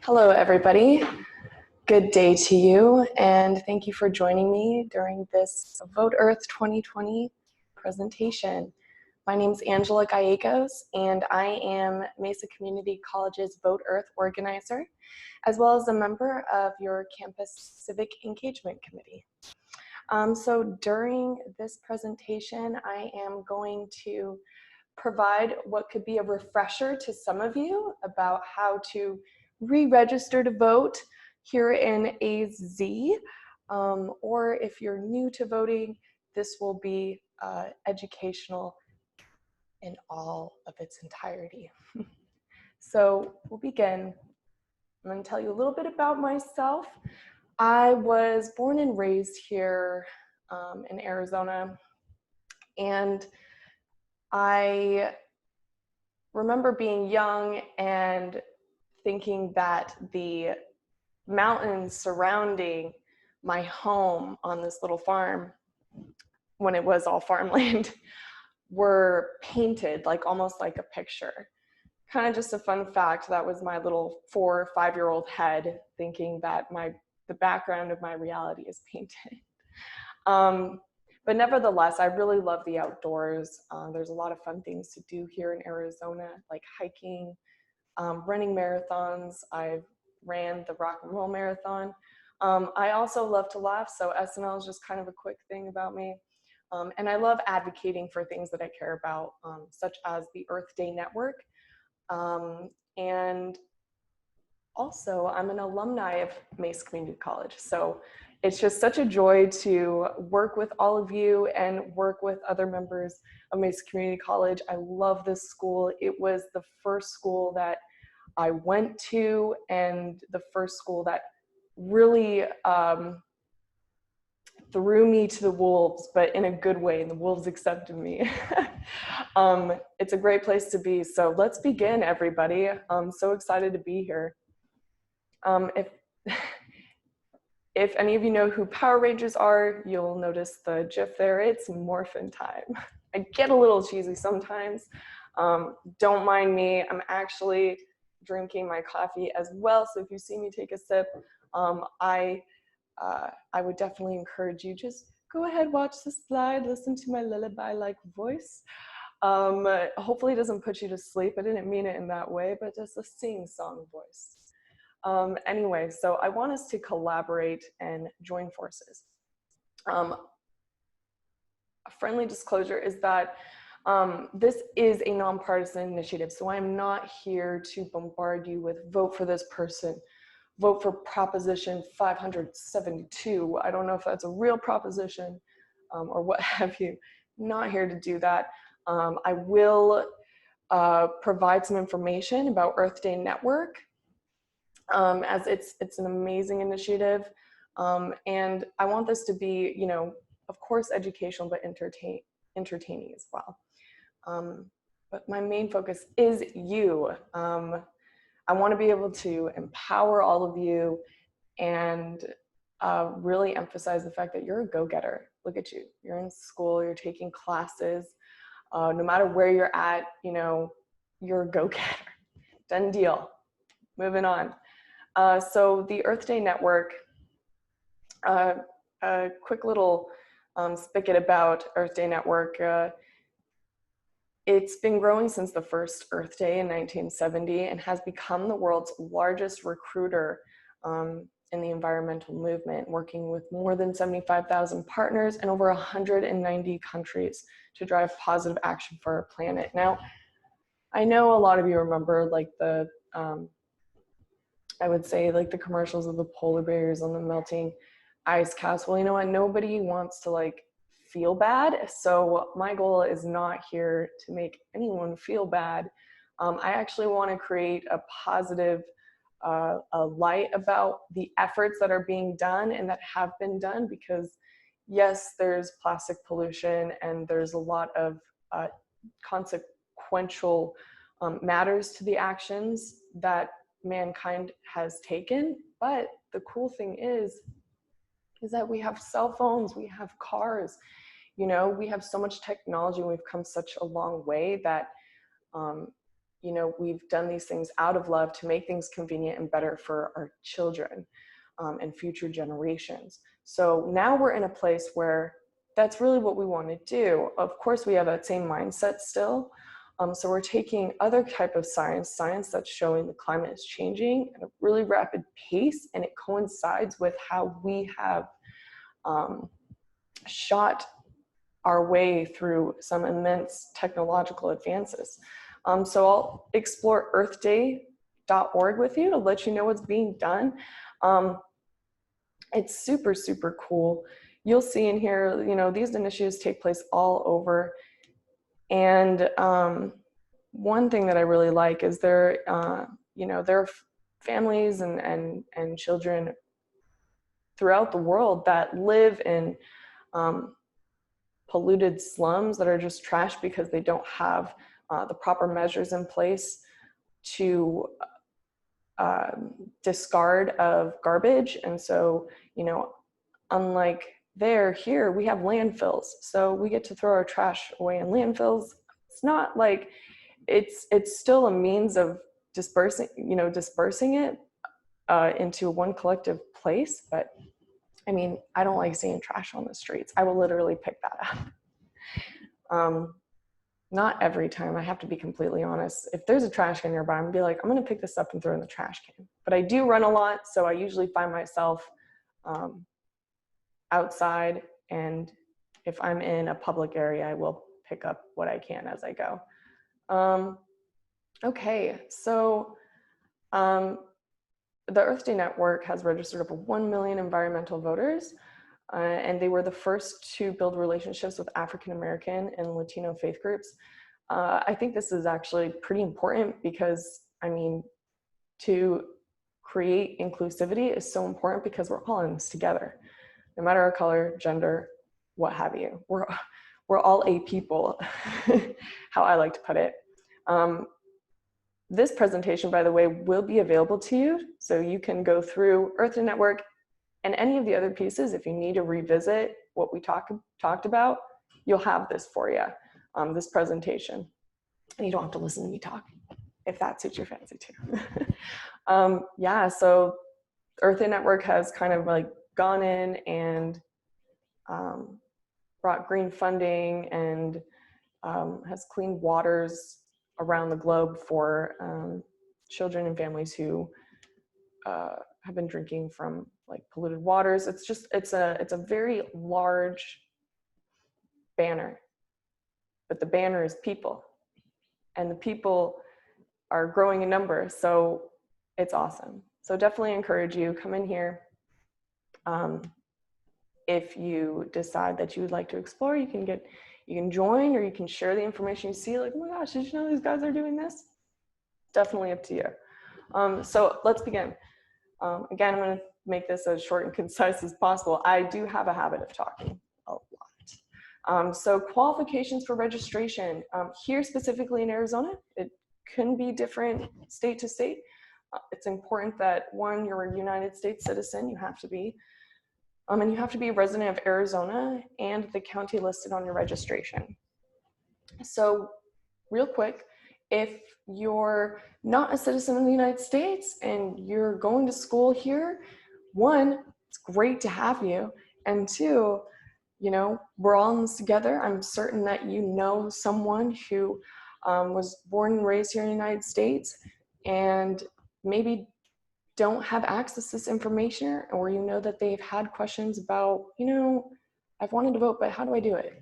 Hello, everybody. Good day to you, and thank you for joining me during this Vote Earth 2020 presentation. My name is Angela Gallegos, and I am Mesa Community College's Vote Earth organizer, as well as a member of your campus civic engagement committee. So during this presentation, I am going to provide what could be a refresher to some of you about how to re-register to vote here in AZ, or if you're new to voting, this will be educational in all of its entirety. So we'll begin. I'm going to tell you a little bit about myself. I was born and raised here in Arizona, and I remember being young and thinking that the mountains surrounding my home on this little farm, when it was all farmland, were painted almost like a picture. Kind of just a fun fact, that was my little 4- or 5-year-old head thinking that the background of my reality is painted. But nevertheless, I really love the outdoors. There's a lot of fun things to do here in Arizona, like hiking, running marathons. I ran the Rock and Roll Marathon. I also love to laugh, so SNL is just kind of a quick thing about me. And I love advocating for things that I care about, such as the Earth Day Network. And also, I'm an alumni of Mesa Community College, so it's just such a joy to work with all of you and work with other members of Mesa Community College. I love this school. It was the first school that I went to, and the first school that really threw me to the wolves, but in a good way, and the wolves accepted me. It's a great place to be. So let's begin, everybody. I'm so excited to be here. If any of you know who Power Rangers are, you'll notice the GIF there. It's morphin' time. I get a little cheesy sometimes. Don't mind me. I'm actually drinking my coffee as well. So if you see me take a sip, I would definitely encourage you, just go ahead, watch the slide, listen to my lullaby-like voice. Hopefully it doesn't put you to sleep. I didn't mean it in that way, but just a sing-song voice. Anyway, so I want us to collaborate and join forces. A friendly disclosure is that this is a nonpartisan initiative, so I'm not here to bombard you with vote for this person, vote for Proposition 572. I don't know if that's a real proposition or what have you. Not here to do that. I will provide some information about Earth Day Network, as it's an amazing initiative, and I want this to be, of course, educational, but entertaining as well. But my main focus is you. I want to be able to empower all of you and really emphasize the fact that you're a go-getter. Look at you. You're in school, you're taking classes. No matter where you're at, you're a go-getter. Done deal. Moving on. So the Earth Day Network, a quick little spigot about Earth Day Network. It's been growing since the first Earth Day in 1970 and has become the world's largest recruiter in the environmental movement, working with more than 75,000 partners in over 190 countries to drive positive action for our planet. Now, I know a lot of you remember I would say the commercials of the polar bears on the melting ice caps. Well, you know what? Nobody wants to feel bad. So my goal is not here to make anyone feel bad. I actually want to create a positive light about the efforts that are being done and that have been done, because yes, there's plastic pollution and there's a lot of consequential matters to the actions that mankind has taken. But the cool thing is that we have cell phones, we have cars, we have so much technology, and we've come such a long way that you know, we've done these things out of love to make things convenient and better for our children and future generations. So now we're in a place where that's really what we want to do. Of course, we have that same mindset still. So we're taking other type of science that's showing the climate is changing at a really rapid pace, and it coincides with how we have shot our way through some immense technological advances. So I'll explore earthday.org with you to let you know what's being done. It's super, super cool. You'll see in here, you know, these initiatives take place all over. And one thing that I really like is there, you know, there are families and children throughout the world that live in polluted slums that are just trash because they don't have the proper measures in place to discard of garbage. And so, you know, unlike here we have landfills, so we get to throw our trash away in landfills. It's not like it's still a means of dispersing it into one collective place, but I mean, I don't like seeing trash on the streets. I will literally pick that up. Not every time, I have to be completely honest. If there's a trash can nearby, I'm gonna be like, I'm gonna pick this up and throw it in the trash can. But I do run a lot, so I usually find myself outside, and if I'm in a public area, I will pick up what I can as I go. Okay, so the Earth Day Network has registered over 1 million environmental voters, and they were the first to build relationships with African American and Latino faith groups. I think this is actually pretty important because, I mean, to create inclusivity is so important because we're all in this together. No matter our color, gender, what have you. We're all a people, how I like to put it. This presentation, by the way, will be available to you, so you can go through Earth Day Network and any of the other pieces. If you need to revisit what we talked about, you'll have this for you, this presentation. And you don't have to listen to me talk, if that suits your fancy too. Yeah, so Earth Day Network has kind of like gone in and brought green funding and has clean waters around the globe for children and families who have been drinking from like polluted waters. It's a very large banner, but the banner is people, and the people are growing in number, so it's awesome. So definitely encourage you, come in here. If you decide that you would like to explore, you can join, or you can share the information you see, like, oh my gosh, did you know these guys are doing this? Definitely up to you. So let's begin. Again, I'm going to make this as short and concise as possible. I do have a habit of talking a lot. So qualifications for registration. Here specifically in Arizona, it can be different state to state. It's important that, one, you're a United States citizen, you have to be. And you have to be a resident of Arizona and the county listed on your registration. So real quick, if you're not a citizen of the United States and you're going to school here, one, it's great to have you. And two, you know, we're all in this together. I'm certain that you know someone who was born and raised here in the United States and maybe don't have access to this information, or you know that they've had questions about, you know, I've wanted to vote, but how do I do it?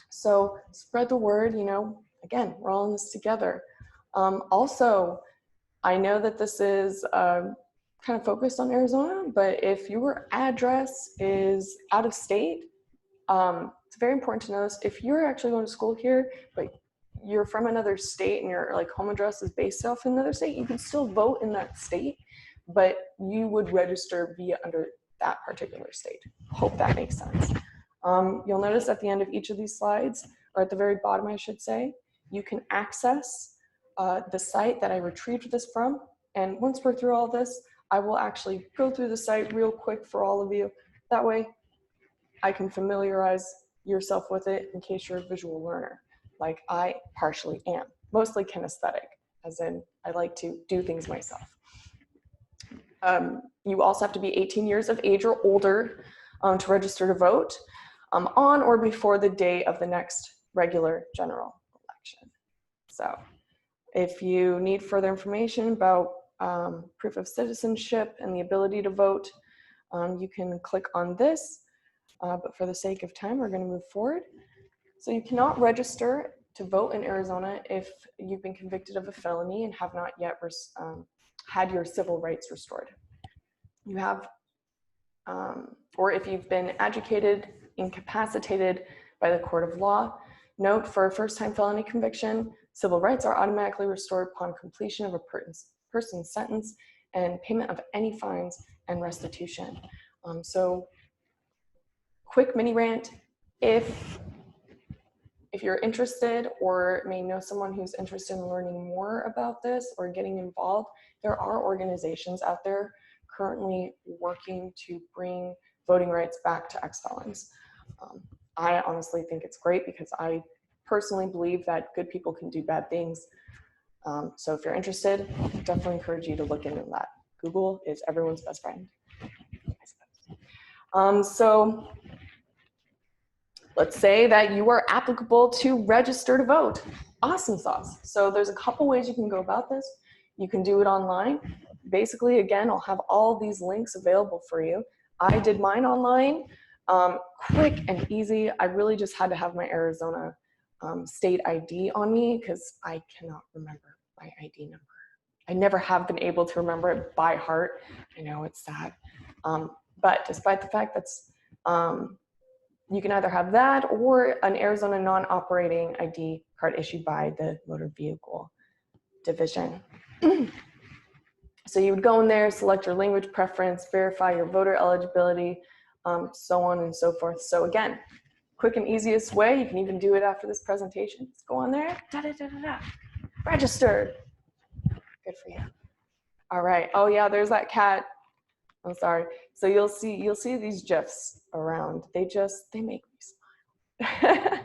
So spread the word, you know, again, we're all in this together. Also, I know that this is kind of focused on Arizona, but if your address is out of state, it's very important to notice if you're actually going to school here, but you're from another state and your like home address is based off in another state, you can still vote in that state, but you would register via under that particular state. Hope that makes sense. You'll notice at the end of each of these slides, or at the very bottom, I should say, you can access the site that I retrieved this from. And once we're through all this, I will actually go through the site real quick for all of you. That way, I can familiarize yourself with it in case you're a visual learner, like I partially am. mostly kinesthetic, as in I like to do things myself. You also have to be 18 years of age or older to register to vote on or before the day of the next regular general election. So if you need further information about proof of citizenship and the ability to vote, you can click on this. But for the sake of time, we're going to move forward. So you cannot register to vote in Arizona if you've been convicted of a felony and have not yet had your civil rights restored. You have, or if you've been educated, incapacitated by the court of law. Note, for a first-time felony conviction, civil rights are automatically restored upon completion of a person's sentence and payment of any fines and restitution. So quick mini rant, if you're interested or may know someone who's interested in learning more about this or getting involved, there are organizations out there currently working to bring voting rights back to ex-felons. I honestly think it's great because I personally believe that good people can do bad things. So if you're interested, I definitely encourage you to look into that. Google is everyone's best friend, I suppose. So let's say that you are applicable to register to vote. Awesome sauce. So there's a couple ways you can go about this. You can do it online. Basically, again, I'll have all these links available for you. I did mine online, quick and easy. I really just had to have my Arizona state ID on me because I cannot remember my ID number. I never have been able to remember it by heart. I know it's sad. But despite the fact that's, you can either have that or an Arizona non-operating ID card issued by the Motor Vehicle Division. So you would go in there, select your language preference, verify your voter eligibility, so on and so forth. So again, quick and easiest way, you can even do it after this presentation. Just go on there, registered. Good for you. All right. Oh yeah, there's that cat. I'm sorry. So you'll see these GIFs around. They make me smile.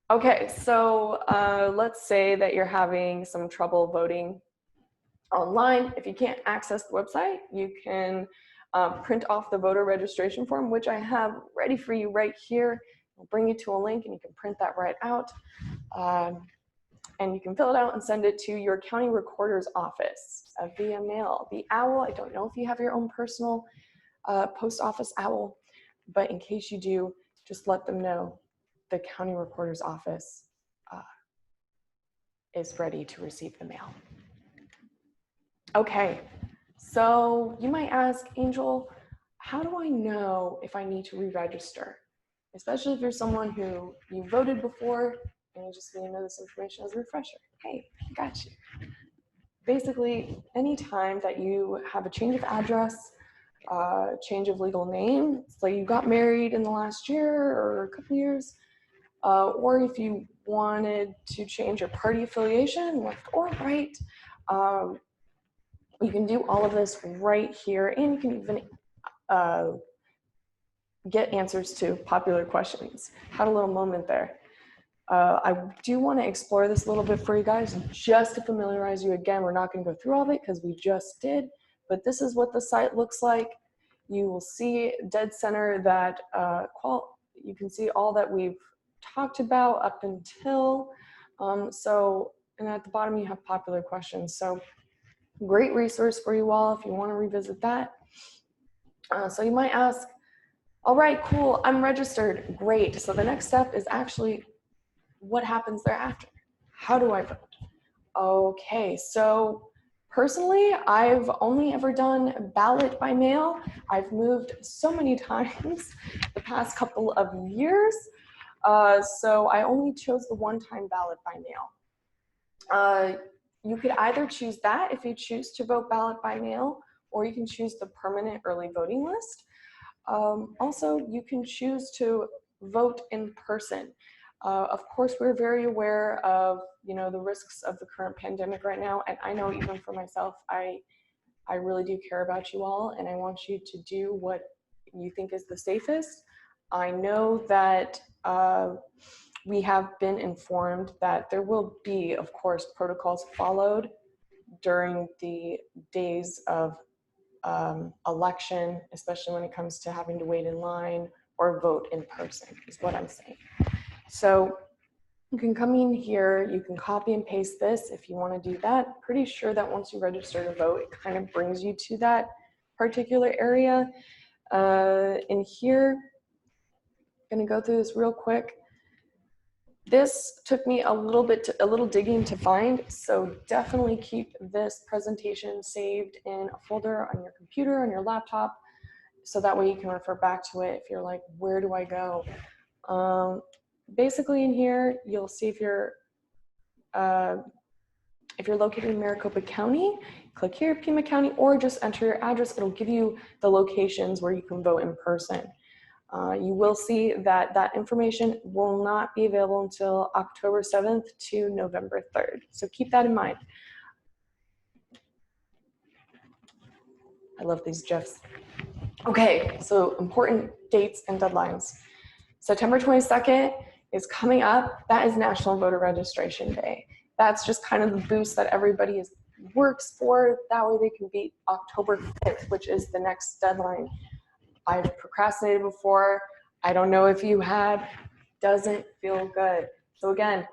Okay, so let's say that you're having some trouble voting online. If you can't access the website, you can print off the voter registration form, which I have ready for you right here. I'll bring you to a link and you can print that right out. And you can fill it out and send it to your county recorder's office via mail. The OWL, I don't know if you have your own personal post office OWL, but in case you do, just let them know the county recorder's office is ready to receive the mail. Okay, so you might ask, Angel, how do I know if I need to re-register? Especially if you're someone who you voted before and you just need to know this information as a refresher. Hey, I got you. Basically, anytime that you have a change of address, change of legal name, so you got married in the last year or a couple years, or if you wanted to change your party affiliation, left or right, you can do all of this right here, and you can even get answers to popular questions. Had a little moment there. I do want to explore this a little bit for you guys, just to familiarize you again. We're not going to go through all of it because we just did, but this is what the site looks like. You will see dead center that you can see all that we've talked about up until, and at the bottom you have popular questions. So great resource for you all if you want to revisit that. So you might ask, all right, cool, I'm registered, great. So the next step is actually what happens thereafter? How do I vote? Okay, so personally, I've only ever done ballot by mail. I've moved so many times the past couple of years. So I only chose the one-time ballot by mail. You could either choose that if you choose to vote ballot by mail, or you can choose the permanent early voting list. Also, you can choose to vote in person. Of course, we're very aware of the risks of the current pandemic right now, and I know even for myself, I really do care about you all, and I want you to do what you think is the safest. I know that we have been informed that there will be, of course, protocols followed during the days of election, especially when it comes to having to wait in line or vote in person, is what I'm saying. So you can come in here, you can copy and paste this if you want to do that. Pretty sure that once you register to vote, it kind of brings you to that particular area. In here, I'm going to go through this real quick. This took me a little digging to find, so definitely keep this presentation saved in a folder on your computer, on your laptop, so that way you can refer back to it if you're like, where do I go? Basically in here, you'll see if you're located in Maricopa County, click here, Pima County, or just enter your address. It'll give you the locations where you can vote in person. You will see that that information will not be available until October 7th to November 3rd. So keep that in mind. I love these GIFs. Okay, so important dates and deadlines. September 22nd is coming up. That is National Voter Registration Day. That's just kind of the boost that everybody works for. That way they can beat October 5th, which is the next deadline. I've procrastinated before. I don't know if you had. Doesn't feel good. So again,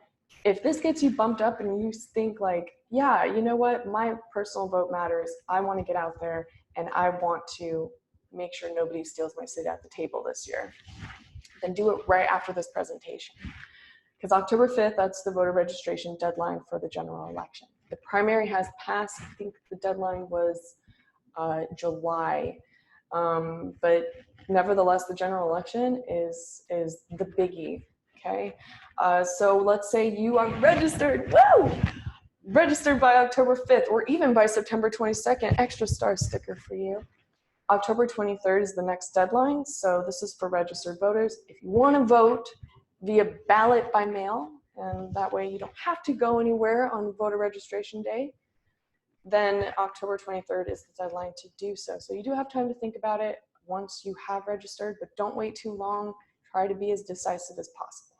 if this gets you bumped up and you think like, yeah, you know what, my personal vote matters. I want to get out there and I want to make sure nobody steals my seat at the table this year, then do it right after this presentation. Because October 5th, that's the voter registration deadline for the general election. The primary has passed. I think the deadline was July. But nevertheless, the general election is the biggie, okay? So let's say you are registered, woo! Registered by October 5th, or even by September 22nd, extra star sticker for you. October 23rd is the next deadline, so this is for registered voters. If you want to vote via ballot by mail, and that way you don't have to go anywhere on voter registration day, then October 23rd is the deadline to do so. So you do have time to think about it once you have registered, but don't wait too long. Try to be as decisive as possible.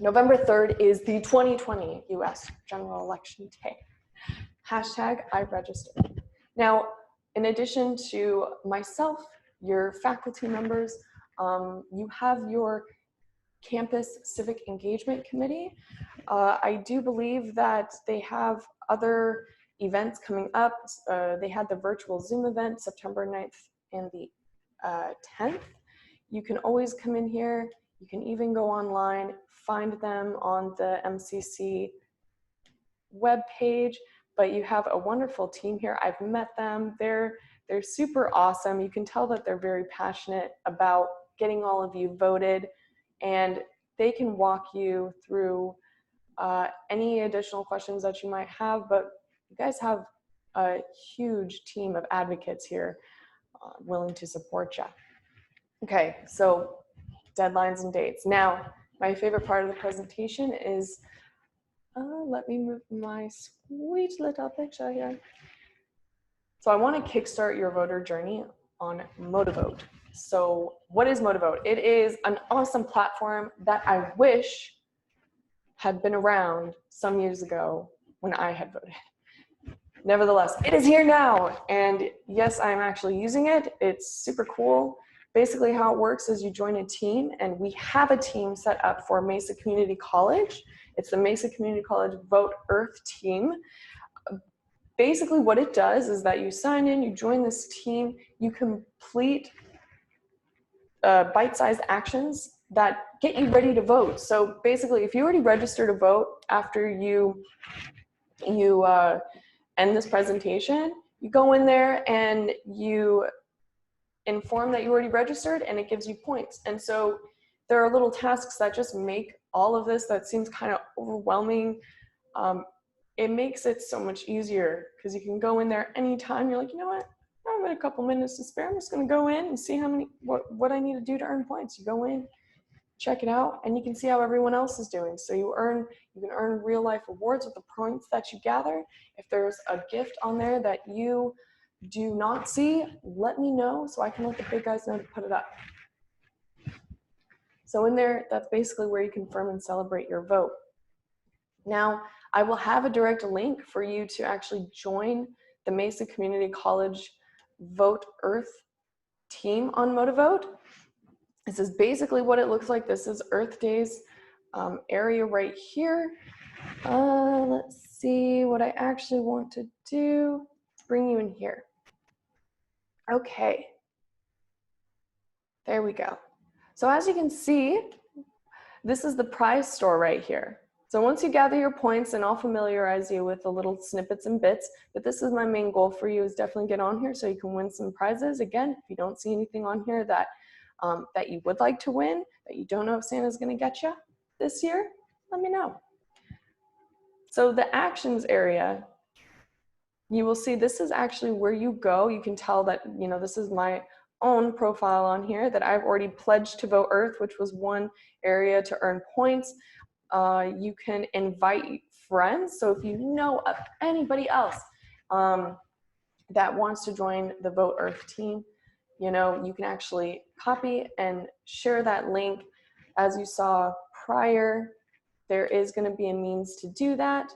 November 3rd is the 2020 US General Election Day. Hashtag I registered. Now, in addition to myself, your faculty members, you have your campus civic engagement committee. I do believe that they have other events coming up. They had the virtual Zoom event September 9th and the 10th. You can always come in here. You can even go online, find them on the MCC webpage, but you have a wonderful team here. I've met them. They're super awesome. You can tell that they're very passionate about getting all of you voted, and they can walk you through any additional questions that you might have, but you guys have a huge team of advocates here willing to support you. Okay, so deadlines and dates. Now, my favorite part of the presentation is, let me move my sweet little picture here. So I want to kickstart your voter journey on Motivote. So what is Motivote? It is an awesome platform that I wish had been around some years ago when I had voted. Nevertheless, it is here now. And yes, I'm actually using it. It's super cool. Basically how it works is you join a team, and we have a team set up for Mesa Community College. It's the Mesa Community College Vote Earth team. Basically what it does is that you sign in, you join this team, you complete bite-sized actions that get you ready to vote. So basically, if you already registered to vote after you end this presentation, you go in there and you inform that you already registered, and it gives you points. And so there are little tasks that just make all of this that seems kind of overwhelming. It makes it so much easier because you can go in there anytime. You're like, you know what? I've got a couple minutes to spare. I'm just going to go in and see what I need to do to earn points. You go in, check it out, and you can see how everyone else is doing. So you can earn real life rewards with the points that you gather. If there's a gift on there that you do not see, let me know so I can let the big guys know to put it up. So in there, that's basically where you confirm and celebrate your vote. Now, I will have a direct link for you to actually join the Mesa Community College Vote Earth team on MotiVote. This is basically what it looks like. This is Earth Day's area right here. Let's see what I actually want to do. Let's bring you in here. Okay, there we go. So as you can see, this is the prize store right here. So once you gather your points, and I'll familiarize you with the little snippets and bits, but this is my main goal for you, is definitely get on here so you can win some prizes. Again, if you don't see anything on here that, that you would like to win, that you don't know if Santa's gonna get you this year, let me know. So the actions area, you will see this is actually where you go. You can tell that, you know, this is my own profile on here that I've already pledged to Vote Earth, which was one area to earn points. You can invite friends. So if you know of anybody else that wants to join the Vote Earth team, you know, you can actually copy and share that link. As you saw prior, there is going to be a means to do that.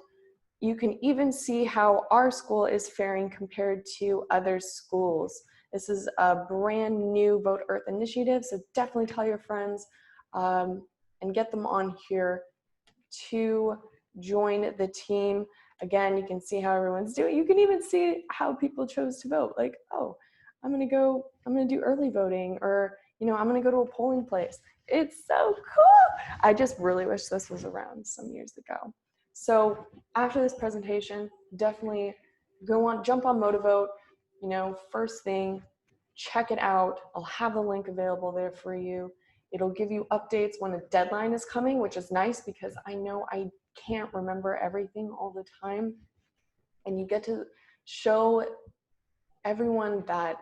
You can even see how our school is faring compared to other schools. This is a brand new Vote Earth initiative, so definitely tell your friends and get them on here to join the team. Again, you can see how everyone's doing. You can even see how people chose to vote. Like, oh, I'm gonna do early voting, or, you know, I'm gonna go to a polling place. It's so cool. I just really wish this was around some years ago. So after this presentation, definitely jump on MotiVote, you know, first thing, check it out. I'll have the link available there for you. It'll give you updates when a deadline is coming, which is nice because I know I can't remember everything all the time. And you get to show everyone that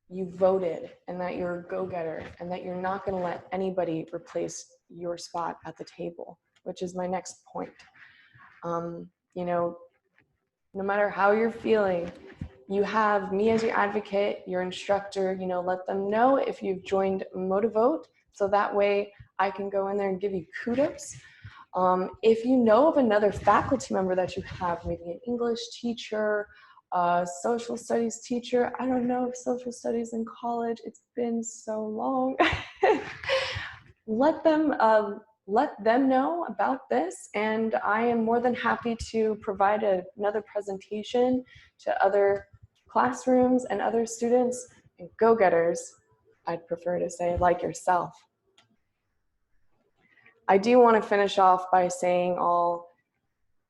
you voted and that you're a go-getter and that you're not going to let anybody replace your spot at the table, which is my next point. You know, no matter how you're feeling, you have me as your advocate, your instructor. You know, let them know if you've joined MotiVote, so that way I can go in there and give you kudos. If you know of another faculty member that you have, maybe an English teacher, a social studies teacher, I don't know if social studies in college, it's been so long. Let them know about this, and I am more than happy to provide another presentation to other classrooms and other students and go-getters, I'd prefer to say, like yourself. I do want to finish off by saying all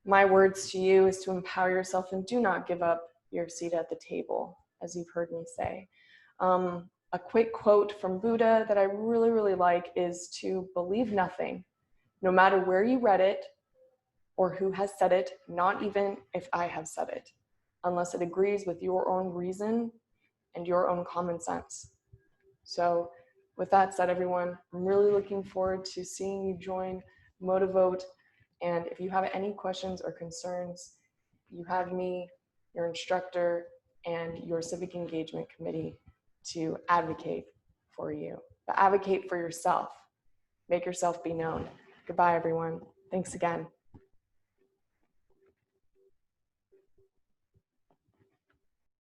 my words to you is to empower yourself and do not give up your seat at the table, as you've heard me say. A quick quote from Buddha that I really, really like is to believe nothing, no matter where you read it or who has said it, not even if I have said it, unless it agrees with your own reason and your own common sense. So with that said, everyone, I'm really looking forward to seeing you join MotiVote. And if you have any questions or concerns, you have me, your instructor, and your civic engagement committee to advocate for you. But advocate for yourself. Make yourself be known. Goodbye, everyone. Thanks again.